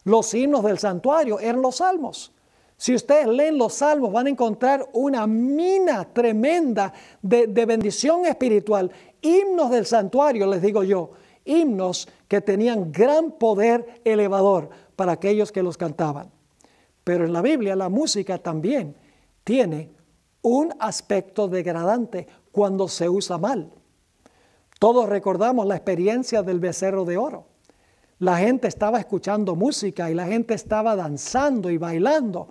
Los himnos del santuario eran los salmos. Si ustedes leen los salmos, van a encontrar una mina tremenda de bendición espiritual. Himnos del santuario, les digo yo, himnos que tenían gran poder elevador para aquellos que los cantaban. Pero en la Biblia la música también tiene un aspecto degradante cuando se usa mal. Todos recordamos la experiencia del becerro de oro. La gente estaba escuchando música y la gente estaba danzando y bailando,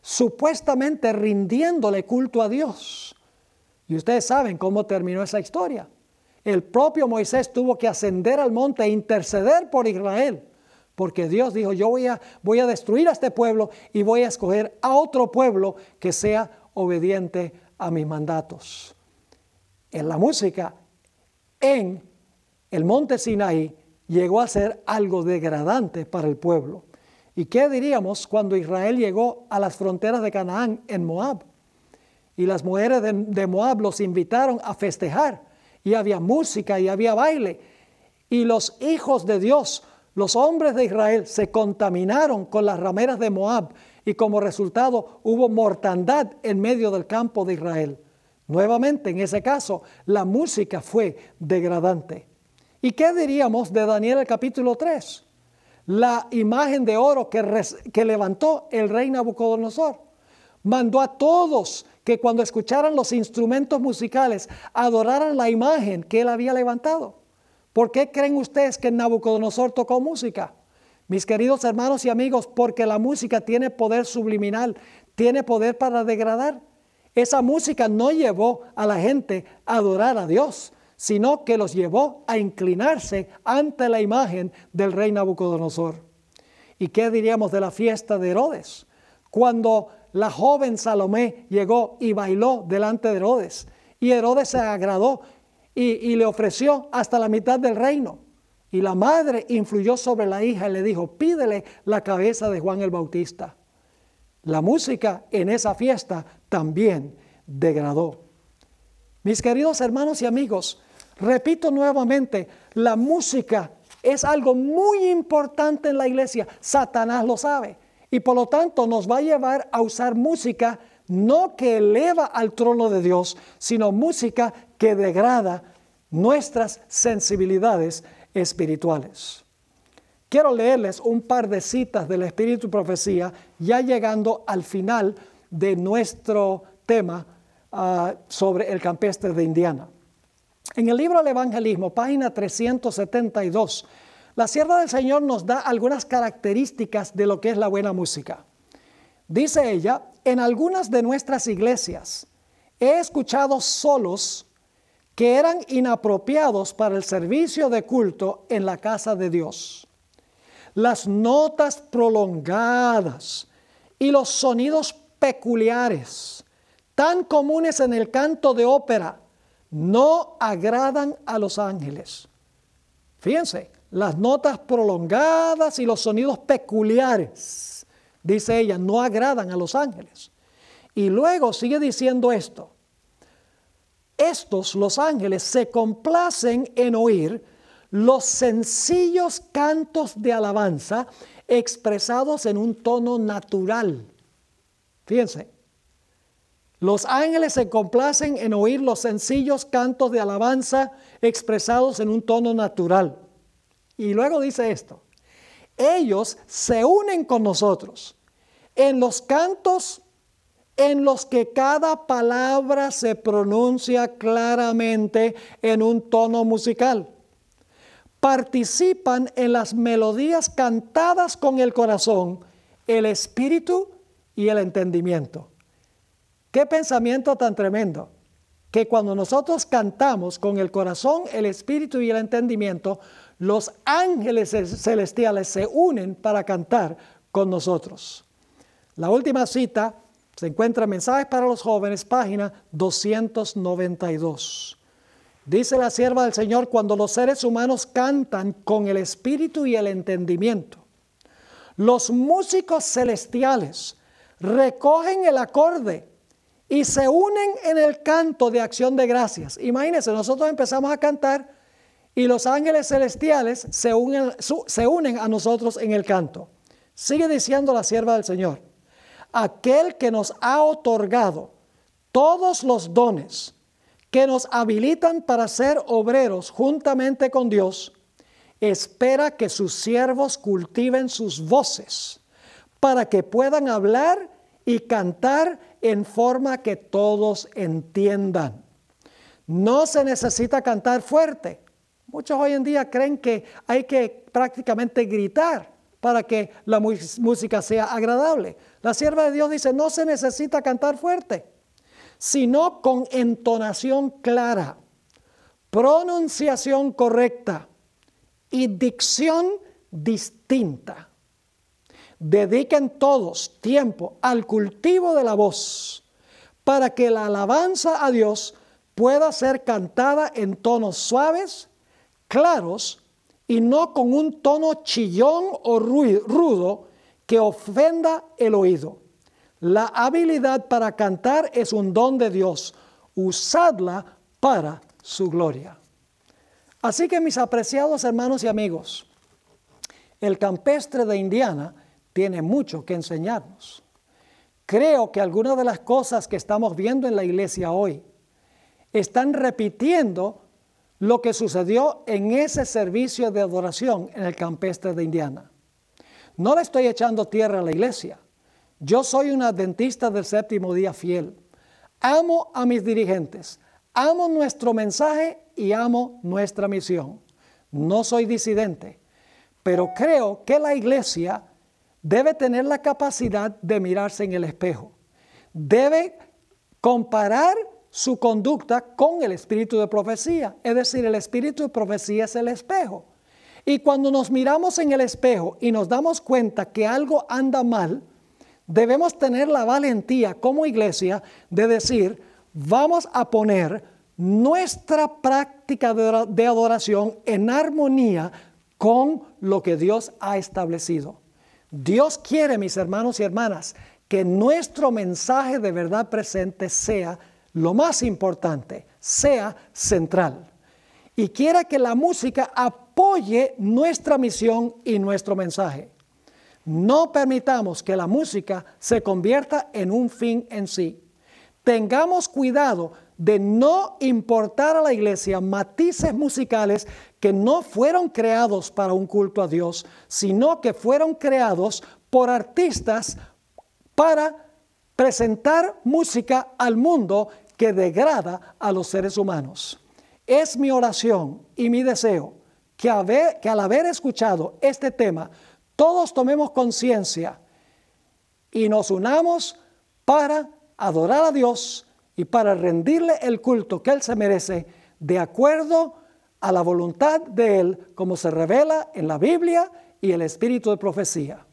supuestamente rindiéndole culto a Dios. Y ustedes saben cómo terminó esa historia. El propio Moisés tuvo que ascender al monte e interceder por Israel, porque Dios dijo, yo voy a destruir a este pueblo y voy a escoger a otro pueblo que sea obediente a mis mandatos. En la música, en el monte Sinaí, llegó a ser algo degradante para el pueblo. ¿Y qué diríamos cuando Israel llegó a las fronteras de Canaán en Moab? Y las mujeres de Moab los invitaron a festejar. Y había música y había baile. Y los hijos de Dios, los hombres de Israel, se contaminaron con las rameras de Moab. Y como resultado hubo mortandad en medio del campo de Israel. Nuevamente, en ese caso, la música fue degradante. ¿Y qué diríamos de Daniel el capítulo 3? La imagen de oro que levantó el rey Nabucodonosor. Mandó a todos que cuando escucharan los instrumentos musicales adoraran la imagen que él había levantado. ¿Por qué creen ustedes que Nabucodonosor tocó música? Mis queridos hermanos y amigos, porque la música tiene poder subliminal, tiene poder para degradar. Esa música no llevó a la gente a adorar a Dios, sino que los llevó a inclinarse ante la imagen del rey Nabucodonosor. ¿Y qué diríamos de la fiesta de Herodes? Cuando la joven Salomé llegó y bailó delante de Herodes, y Herodes se agradó y le ofreció hasta la mitad del reino. Y la madre influyó sobre la hija y le dijo, pídele la cabeza de Juan el Bautista. La música en esa fiesta también degradó. Mis queridos hermanos y amigos, repito nuevamente, la música es algo muy importante en la iglesia. Satanás lo sabe y por lo tanto nos va a llevar a usar música no que eleva al trono de Dios, sino música que degrada nuestras sensibilidades espirituales. Quiero leerles un par de citas del Espíritu y Profecía, ya llegando al final de nuestro tema sobre el campestre de Indiana. En el libro del Evangelismo, página 372, la sierva del Señor nos da algunas características de lo que es la buena música. Dice ella, en algunas de nuestras iglesias he escuchado solos que eran inapropiados para el servicio de culto en la casa de Dios. Las notas prolongadas y los sonidos peculiares, tan comunes en el canto de ópera, no agradan a los ángeles. Fíjense, las notas prolongadas y los sonidos peculiares, dice ella, no agradan a los ángeles. Y luego sigue diciendo esto. Estos, los ángeles, se complacen en oír los sencillos cantos de alabanza expresados en un tono natural. Fíjense, los ángeles se complacen en oír los sencillos cantos de alabanza expresados en un tono natural. Y luego dice esto, ellos se unen con nosotros en los cantos en los que cada palabra se pronuncia claramente en un tono musical. Participan en las melodías cantadas con el corazón, el espíritu y el entendimiento. ¡Qué pensamiento tan tremendo! Que cuando nosotros cantamos con el corazón, el espíritu y el entendimiento, los ángeles celestiales se unen para cantar con nosotros. La última cita se encuentra en Mensajes para los Jóvenes, página 292. Dice la sierva del Señor, cuando los seres humanos cantan con el espíritu y el entendimiento, los músicos celestiales recogen el acorde y se unen en el canto de acción de gracias. Imagínense, nosotros empezamos a cantar y los ángeles celestiales se unen a nosotros en el canto. Sigue diciendo la sierva del Señor. aquel que nos ha otorgado todos los dones que nos habilitan para ser obreros juntamente con Dios, espera que sus siervos cultiven sus voces para que puedan hablar y cantar en forma que todos entiendan. No se necesita cantar fuerte. Muchos hoy en día creen que hay que prácticamente gritar para que la música sea agradable. La sierva de Dios dice, no se necesita cantar fuerte, sino con entonación clara, pronunciación correcta y dicción distinta. Dediquen todos tiempo al cultivo de la voz para que la alabanza a Dios pueda ser cantada en tonos suaves, claros y no con un tono chillón o rudo que ofenda el oído. La habilidad para cantar es un don de Dios. Usadla para su gloria. Así que, mis apreciados hermanos y amigos, el campestre de Indiana tiene mucho que enseñarnos. Creo que algunas de las cosas que estamos viendo en la iglesia hoy están repitiendo lo que sucedió en ese servicio de adoración en el campestre de Indiana. No le estoy echando tierra a la iglesia. Yo soy un adventista del séptimo día fiel. Amo a mis dirigentes, amo nuestro mensaje y amo nuestra misión. No soy disidente, pero creo que la iglesia debe tener la capacidad de mirarse en el espejo. Debe comparar su conducta con el espíritu de profecía. Es decir, el espíritu de profecía es el espejo. Y cuando nos miramos en el espejo y nos damos cuenta que algo anda mal, debemos tener la valentía como iglesia de decir, vamos a poner nuestra práctica de adoración en armonía con lo que Dios ha establecido. Dios quiere, mis hermanos y hermanas, que nuestro mensaje de verdad presente sea lo más importante, sea central. Y quiera que la música apoye nuestra misión y nuestro mensaje. No permitamos que la música se convierta en un fin en sí. Tengamos cuidado de no importar a la iglesia matices musicales que no fueron creados para un culto a Dios, sino que fueron creados por artistas para presentar música al mundo que degrada a los seres humanos. Es mi oración y mi deseo que al haber escuchado este tema, todos tomemos conciencia y nos unamos para adorar a Dios y para rendirle el culto que Él se merece de acuerdo a la voluntad de Él, como se revela en la Biblia y el espíritu de profecía.